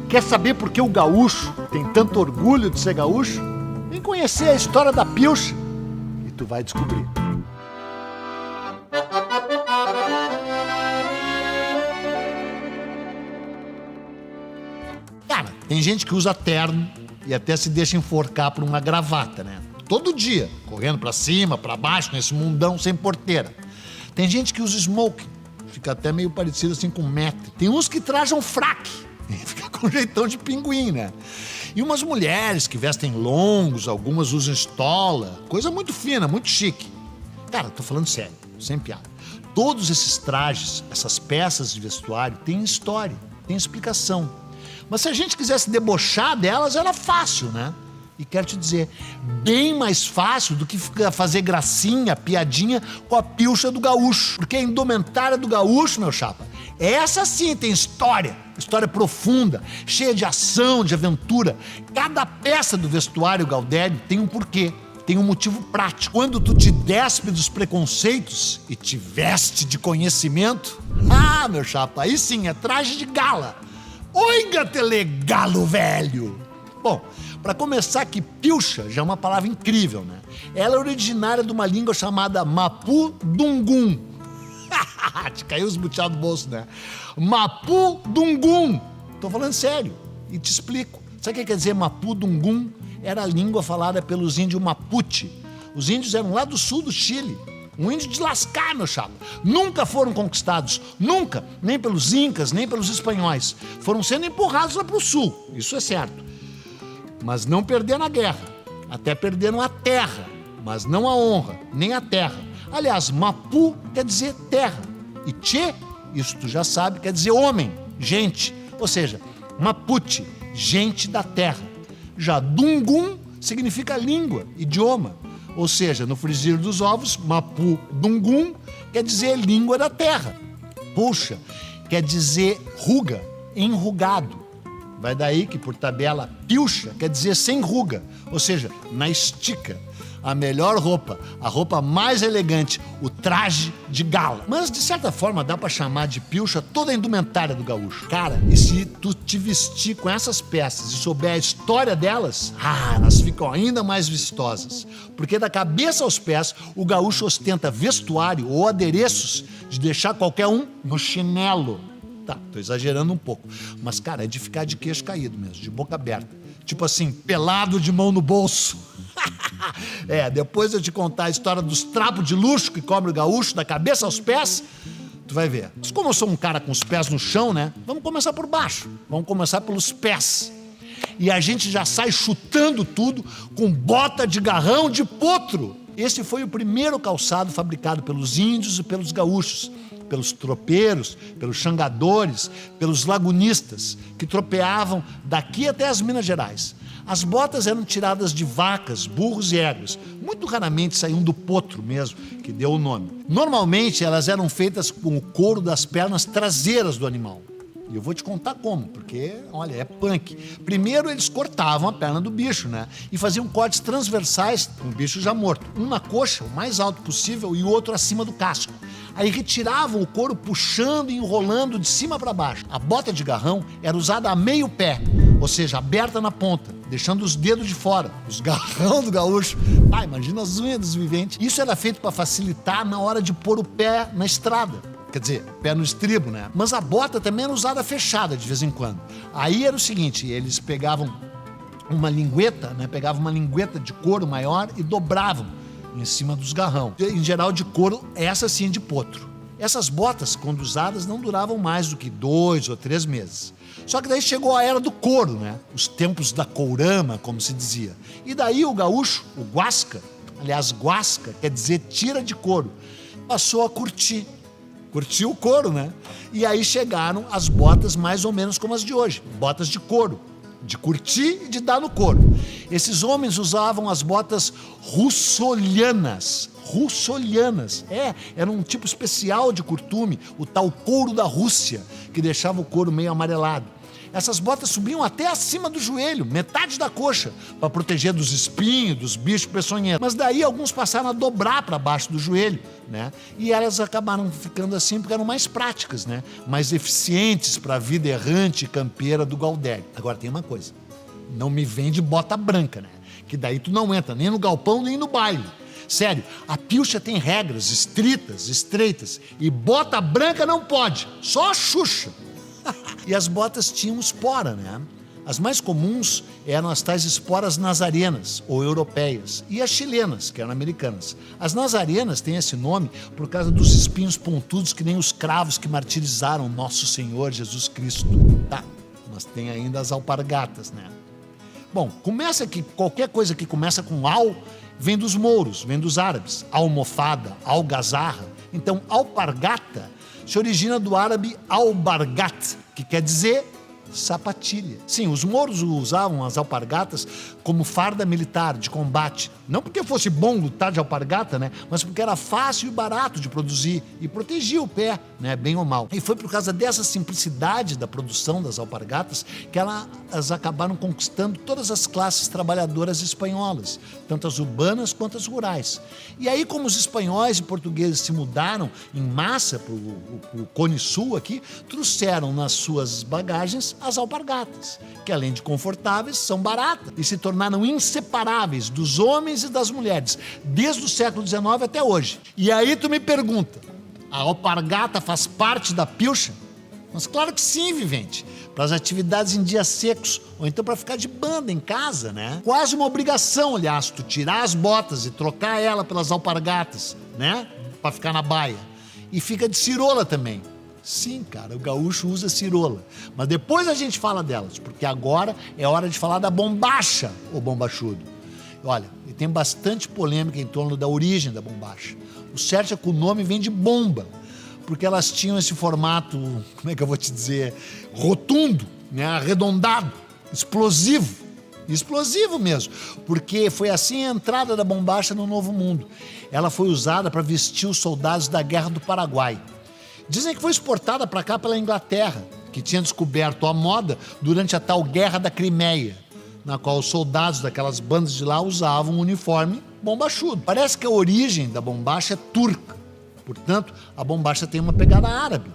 Quer saber por que o gaúcho tem tanto orgulho de ser gaúcho? Vem conhecer a história da pilcha e tu vai descobrir. Cara, tem gente que usa terno e até se deixa enforcar por uma gravata, né? Todo dia, correndo pra cima, pra baixo, nesse mundão sem porteira. Tem gente que usa smoking, fica até meio parecido assim com metre. Tem uns que trajam fraque, fica com jeitão de pinguim, né? E umas mulheres que vestem longos, algumas usam estola, coisa muito fina, muito chique. Cara, tô falando sério, sem piada. Todos esses trajes, essas peças de vestuário têm história, têm explicação. Mas se a gente quisesse debochar delas, era fácil, né? E quero te dizer, bem mais fácil do que fazer gracinha, piadinha com a pilcha do gaúcho. Porque a indumentária do gaúcho, meu chapa, essa sim tem história. História profunda, cheia de ação, de aventura. Cada peça do vestuário Galdério tem um porquê, tem um motivo prático. Quando tu te despe dos preconceitos e te veste de conhecimento, meu chapa, aí sim é traje de gala. Oiga, telegalo velho! Bom, para começar que pilcha já é uma palavra incrível, né? Ela é originária de uma língua chamada Mapudungum. Te caiu os buteados do bolso, né? Mapudungum. Tô falando sério e te explico. Sabe o que quer dizer Mapudungum? Era a língua falada pelos índios Mapuche. Os índios eram lá do sul do Chile. Um índio de lascar, meu chapa. Nunca foram conquistados, nunca, nem pelos incas, nem pelos espanhóis. Foram sendo empurrados lá pro sul, isso é certo. Mas não perderam a guerra. Até perderam a terra, mas não a honra, nem a terra. Aliás, Mapu quer dizer terra. E Tchê, isso tu já sabe, quer dizer homem, gente. Ou seja, Mapuche, gente da terra. Já Dungum significa língua, idioma. Ou seja, no frigir dos ovos, Mapudungum quer dizer língua da terra. Puxa, quer dizer ruga, enrugado. Vai daí que, por tabela, pilcha quer dizer sem ruga, ou seja, na estica. A melhor roupa, a roupa mais elegante, o traje de gala. Mas, de certa forma, dá pra chamar de pilcha toda a indumentária do gaúcho. Cara, e se tu te vestir com essas peças e souber a história delas, elas ficam ainda mais vistosas. Porque da cabeça aos pés, o gaúcho ostenta vestuário ou adereços de deixar qualquer um no chinelo. Tá, tô exagerando um pouco. Mas, cara, é de ficar de queixo caído mesmo, de boca aberta. Tipo assim, pelado de mão no bolso. Depois eu te contar a história dos trapos de luxo que cobre o gaúcho, da cabeça aos pés, tu vai ver. Mas como eu sou um cara com os pés no chão, né? Vamos começar por baixo. Vamos começar pelos pés. E a gente já sai chutando tudo com bota de garrão de potro. Esse foi o primeiro calçado fabricado pelos índios e pelos gaúchos, pelos tropeiros, pelos xangadores, pelos lagunistas, que tropeavam daqui até as Minas Gerais. As botas eram tiradas de vacas, burros e éguas. Muito raramente saíam do potro mesmo, que deu o nome. Normalmente elas eram feitas com o couro das pernas traseiras do animal. E eu vou te contar como, porque, olha, é punk. Primeiro eles cortavam a perna do bicho, né? E faziam cortes transversais com o bicho já morto. Um na coxa, o mais alto possível, e o outro acima do casco. Aí retiravam o couro puxando e enrolando de cima para baixo. A bota de garrão era usada a meio pé, ou seja, aberta na ponta, deixando os dedos de fora. Os garrão do gaúcho. Imagina as unhas dos viventes. Isso era feito para facilitar na hora de pôr o pé na estrada. Quer dizer, pé no estribo, né? Mas a bota também era usada fechada de vez em quando. Aí era o seguinte, eles pegavam uma lingueta, né? Pegavam uma lingueta de couro maior e dobravam em cima dos garrão. Em geral de couro, essa sim de potro. Essas botas, quando usadas, não duravam mais do que 2 ou 3 meses. Só que daí chegou a era do couro, né? Os tempos da courama, como se dizia. E daí o gaúcho, o guasca, aliás, guasca quer dizer tira de couro, passou a curtir o couro, né? E aí chegaram as botas mais ou menos como as de hoje, botas de couro, de curtir e de dar no couro. Esses homens usavam as botas russolianas. Era um tipo especial de curtume, o tal couro da Rússia, que deixava o couro meio amarelado. Essas botas subiam até acima do joelho, metade da coxa, para proteger dos espinhos, dos bichos peçonhentos. Mas daí alguns passaram a dobrar para baixo do joelho, né? E elas acabaram ficando assim porque eram mais práticas, né? Mais eficientes para a vida errante e campeira do Galdério. Agora tem uma coisa, não me vende bota branca, né? Que daí tu não entra nem no galpão nem no baile. Sério, a pilcha tem regras estritas, estreitas, e bota branca não pode, só a Xuxa. E as botas tinham espora, né? As mais comuns eram as tais esporas nazarenas, ou europeias, e as chilenas, que eram americanas. As nazarenas têm esse nome por causa dos espinhos pontudos que nem os cravos que martirizaram nosso Senhor Jesus Cristo. Tá, mas tem ainda as alpargatas, né? Bom, começa que qualquer coisa que começa com al vem dos mouros, vem dos árabes. Almofada, algazarra. Então, alpargata se origina do árabe albargat, que quer dizer sapatilha. Sim, os mouros usavam as alpargatas como farda militar de combate. Não porque fosse bom lutar de alpargata, né? Mas porque era fácil e barato de produzir e protegia o pé, né? Bem ou mal. E foi por causa dessa simplicidade da produção das alpargatas que elas acabaram conquistando todas as classes trabalhadoras espanholas, tanto as urbanas quanto as rurais. E aí, como os espanhóis e portugueses se mudaram em massa para o Cone Sul aqui, trouxeram nas suas bagagens as alpargatas, que além de confortáveis, são baratas e se tornaram inseparáveis dos homens e das mulheres, desde o século XIX até hoje. E aí tu me pergunta, a alpargata faz parte da pilcha? Mas claro que sim, vivente, para as atividades em dias secos, ou então para ficar de banda em casa, né? Quase uma obrigação, aliás, tu tirar as botas e trocar ela pelas alpargatas, né? Para ficar na baia. E fica de cirola também. Sim, cara, o gaúcho usa cirola. Mas depois a gente fala delas, porque agora é hora de falar da bombacha, ou bombachudo. Olha, e tem bastante polêmica em torno da origem da bombacha. O certo é que o nome vem de bomba, porque elas tinham esse formato, como é que eu vou te dizer, rotundo, né, arredondado, explosivo. Explosivo mesmo, porque foi assim a entrada da bombacha no Novo Mundo. Ela foi usada para vestir os soldados da Guerra do Paraguai. Dizem que foi exportada para cá pela Inglaterra, que tinha descoberto a moda durante a tal Guerra da Crimeia, na qual os soldados daquelas bandas de lá usavam um uniforme bombachudo. Parece que a origem da bombacha é turca, portanto, a bombacha tem uma pegada árabe,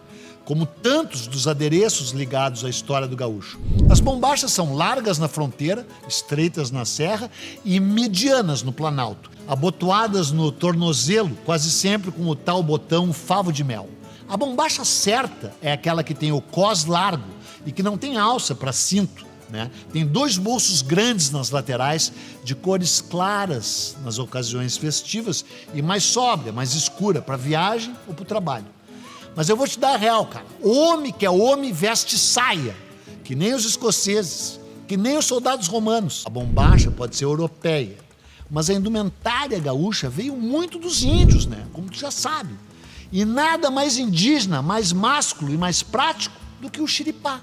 como tantos dos adereços ligados à história do gaúcho. As bombachas são largas na fronteira, estreitas na serra e medianas no planalto, abotoadas no tornozelo, quase sempre com o tal botão favo de mel. A bombacha certa é aquela que tem o cós largo e que não tem alça para cinto, né? Tem 2 bolsos grandes nas laterais, de cores claras nas ocasiões festivas e mais sóbria, mais escura, para viagem ou para o trabalho. Mas eu vou te dar a real, cara. Homem que é homem veste saia, que nem os escoceses, que nem os soldados romanos. A bombacha pode ser europeia, mas a indumentária gaúcha veio muito dos índios, né? Como tu já sabe. E nada mais indígena, mais másculo e mais prático do que o xiripá.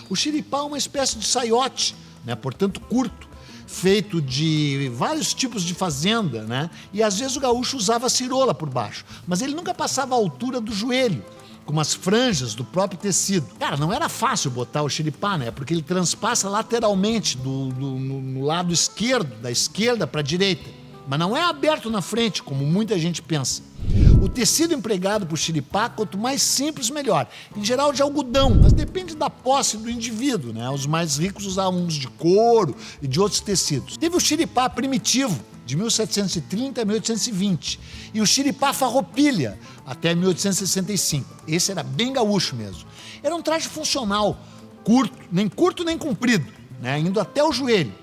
O xiripá é uma espécie de saiote, né? Portanto curto, feito de vários tipos de fazenda, né? E às vezes o gaúcho usava cirola por baixo, mas ele nunca passava a altura do joelho, com umas franjas do próprio tecido. Cara, não era fácil botar o xiripá, né? Porque ele transpassa lateralmente no lado esquerdo, da esquerda para a direita, mas não é aberto na frente, como muita gente pensa. O tecido empregado por xiripá, quanto mais simples, melhor. Em geral de algodão, mas depende da posse do indivíduo, né? Os mais ricos usavam uns de couro e de outros tecidos. Teve o xiripá primitivo, de 1730 a 1820, e o xiripá farroupilha, até 1865. Esse era bem gaúcho mesmo. Era um traje funcional, curto nem comprido, né? Indo até o joelho,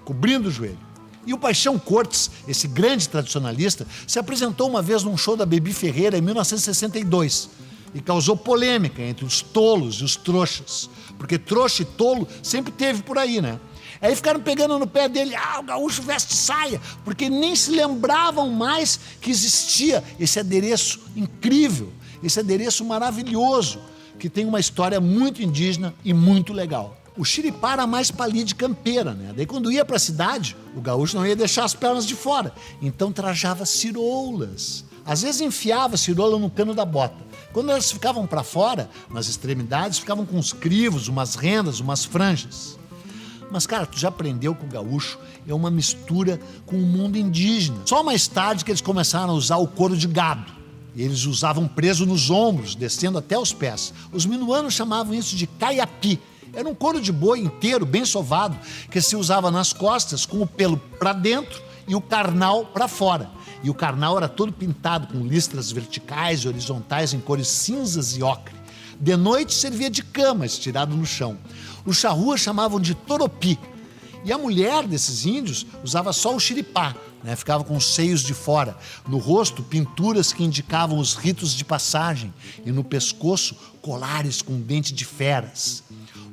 cobrindo o joelho. E o Paixão Cortes, esse grande tradicionalista, se apresentou uma vez num show da Bebi Ferreira em 1962 e causou polêmica entre os tolos e os trouxas, porque trouxa e tolo sempre teve por aí, né? Aí ficaram pegando no pé dele, o gaúcho veste saia, porque nem se lembravam mais que existia esse adereço incrível, esse adereço maravilhoso, que tem uma história muito indígena e muito legal. O xiripá era mais palia de campeira, né? Daí quando ia para a cidade, o gaúcho não ia deixar as pernas de fora, então trajava ciroulas, Às vezes enfiava a cirola no cano da bota. Quando elas ficavam para fora, nas extremidades, ficavam com uns crivos, umas rendas, umas franjas. Mas, cara, tu já aprendeu que o gaúcho é uma mistura com o mundo indígena. Só mais tarde que eles começaram a usar o couro de gado. Eles usavam preso nos ombros, descendo até os pés. Os minuanos chamavam isso de caiapi. Era um couro de boi inteiro, bem sovado, que se usava nas costas com o pelo para dentro e o carnal para fora. E o carnal era todo pintado com listras verticais e horizontais em cores cinzas e ocre. De noite servia de cama, estirado no chão. Os charruas chamavam de toropi. E a mulher desses índios usava só o xiripá, né? Ficava com os seios de fora. No rosto, pinturas que indicavam os ritos de passagem. E no pescoço, colares com dente de feras.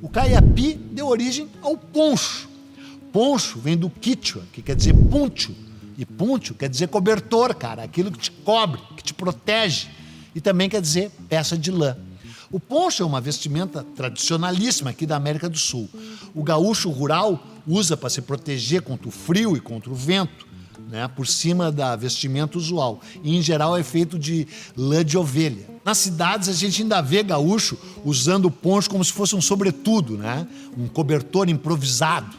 O caiapi deu origem ao poncho. Poncho vem do quichua, que quer dizer puncho. E puncho quer dizer cobertor, cara. Aquilo que te cobre, que te protege. E também quer dizer peça de lã. O poncho é uma vestimenta tradicionalíssima aqui da América do Sul. O gaúcho rural usa para se proteger contra o frio e contra o vento, né, por cima da vestimenta usual. E, em geral, é feito de lã de ovelha. Nas cidades, a gente ainda vê gaúcho usando o poncho como se fosse um sobretudo, né, um cobertor improvisado.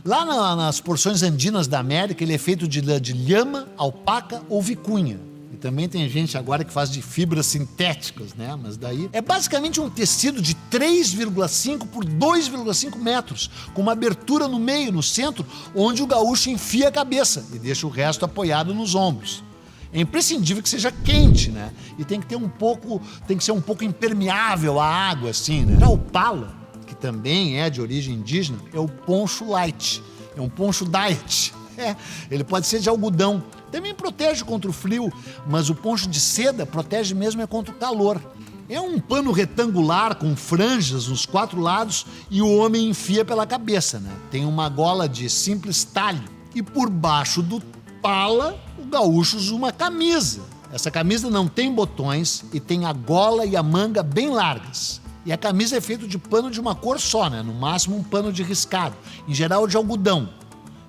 Lá nas porções andinas da América, ele é feito de lã de lhama, alpaca ou vicunha. E também tem gente agora que faz de fibras sintéticas, né? Mas daí é basicamente um tecido de 3,5 por 2,5 metros, com uma abertura no meio, no centro, onde o gaúcho enfia a cabeça e deixa o resto apoiado nos ombros. É imprescindível que seja quente, né? E tem que ser um pouco impermeável à água, assim, né? Já o pala, que também é de origem indígena, é o poncho light, é um poncho diet. Ele pode ser de algodão, também protege contra o frio, mas o poncho de seda protege mesmo contra o calor. É um pano retangular com franjas nos 4 lados e o homem enfia pela cabeça, né? Tem uma gola de simples talho e por baixo do pala o gaúcho usa uma camisa. Essa camisa não tem botões e tem a gola e a manga bem largas. E a camisa é feita de pano de uma cor só, né? No máximo um pano de riscado, em geral de algodão.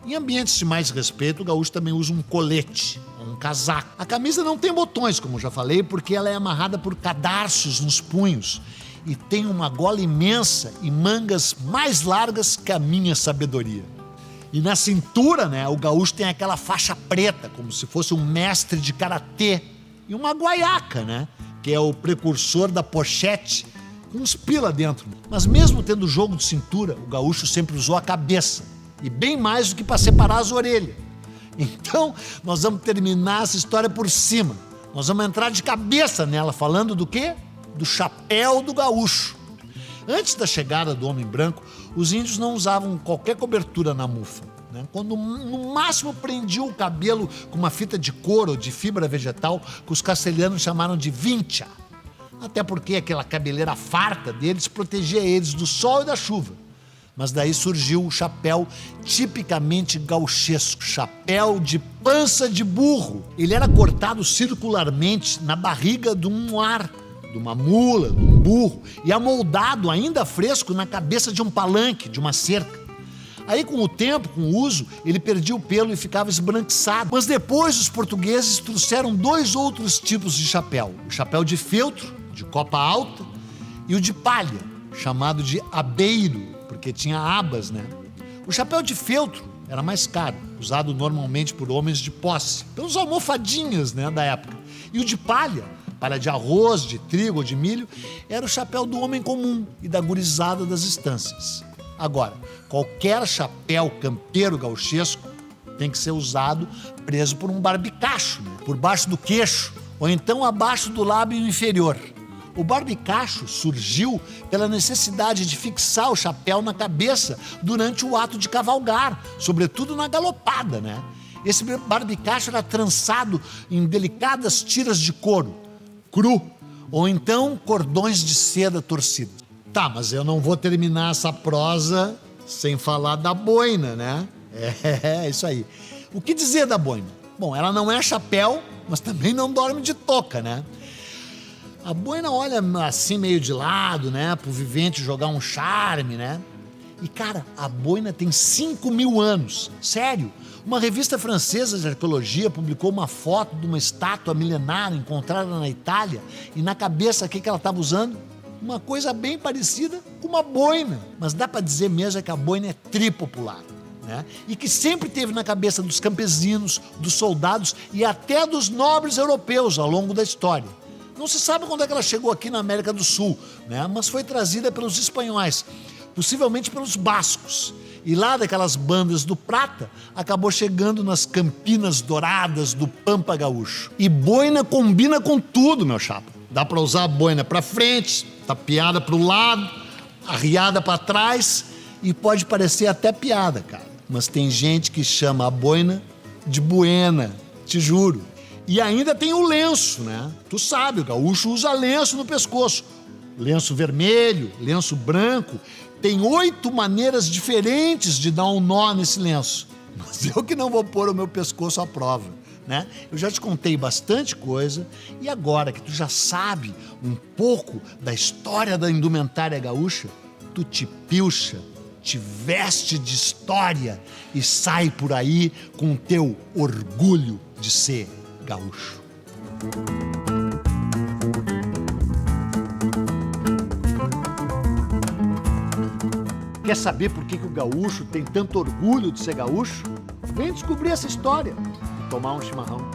Em ambientes de mais respeito, o gaúcho também usa um colete, um casaco. A camisa não tem botões, como já falei, porque ela é amarrada por cadarços nos punhos e tem uma gola imensa e mangas mais largas que a minha sabedoria. E na cintura, né, o gaúcho tem aquela faixa preta, como se fosse um mestre de karatê, e uma guaiaca, né, que é o precursor da pochete, com uns pila dentro. Mas mesmo tendo jogo de cintura, o gaúcho sempre usou a cabeça. E bem mais do que para separar as orelhas. Então, nós vamos terminar essa história por cima. Nós vamos entrar de cabeça nela, falando do quê? Do chapéu do gaúcho. Antes da chegada do homem branco, os índios não usavam qualquer cobertura na mufa, né? Quando no máximo prendiam o cabelo com uma fita de couro ou de fibra vegetal, que os castelhanos chamaram de vincha. Até porque aquela cabeleira farta deles protegia eles do sol e da chuva. Mas daí surgiu o chapéu tipicamente gauchesco, chapéu de pança de burro. Ele era cortado circularmente na barriga de um ar, de uma mula, de um burro, e amoldado ainda fresco na cabeça de um palanque, de uma cerca. Aí, com o tempo, com o uso, ele perdia o pelo e ficava esbranquiçado. Mas depois os portugueses trouxeram 2 outros tipos de chapéu. O chapéu de feltro, de copa alta, e o de palha, chamado de abeiro, porque tinha abas, né? O chapéu de feltro era mais caro, usado normalmente por homens de posse, pelos almofadinhas, né, da época. E o de palha de arroz, de trigo ou de milho, era o chapéu do homem comum e da gurizada das estâncias. Agora, qualquer chapéu campeiro gauchesco tem que ser usado preso por um barbicacho, né, por baixo do queixo, ou então abaixo do lábio inferior. O barbicacho surgiu pela necessidade de fixar o chapéu na cabeça durante o ato de cavalgar, sobretudo na galopada, né? Esse barbicacho era trançado em delicadas tiras de couro, cru, ou então cordões de seda torcidos. Tá, mas eu não vou terminar essa prosa sem falar da boina, né? É isso aí. O que dizer da boina? Bom, ela não é chapéu, mas também não dorme de touca, né? A boina olha assim meio de lado, né, pro vivente jogar um charme, né? E, cara, a boina tem 5.000 anos. Sério. Uma revista francesa de arqueologia publicou uma foto de uma estátua milenar encontrada na Itália e na cabeça, o que ela estava usando? Uma coisa bem parecida com uma boina. Mas dá para dizer mesmo que a boina é tripopular, né? E que sempre teve na cabeça dos campesinos, dos soldados e até dos nobres europeus ao longo da história. Não se sabe quando é que ela chegou aqui na América do Sul, né? Mas foi trazida pelos espanhóis, possivelmente pelos bascos. E lá daquelas bandas do Prata, acabou chegando nas Campinas Douradas do Pampa Gaúcho. E boina combina com tudo, meu chapa. Dá para usar a boina para frente, tapeada para o lado, arriada para trás e pode parecer até piada, cara. Mas tem gente que chama a boina de buena, te juro. E ainda tem o lenço, né? Tu sabe, o gaúcho usa lenço no pescoço. Lenço vermelho, lenço branco. Tem 8 maneiras diferentes de dar um nó nesse lenço. Mas eu que não vou pôr o meu pescoço à prova, né? Eu já te contei bastante coisa e agora que tu já sabe um pouco da história da indumentária gaúcha, tu te pilcha, te veste de história e sai por aí com o teu orgulho de ser gaúcho. Quer saber por que o gaúcho tem tanto orgulho de ser gaúcho? Vem descobrir essa história e tomar um chimarrão.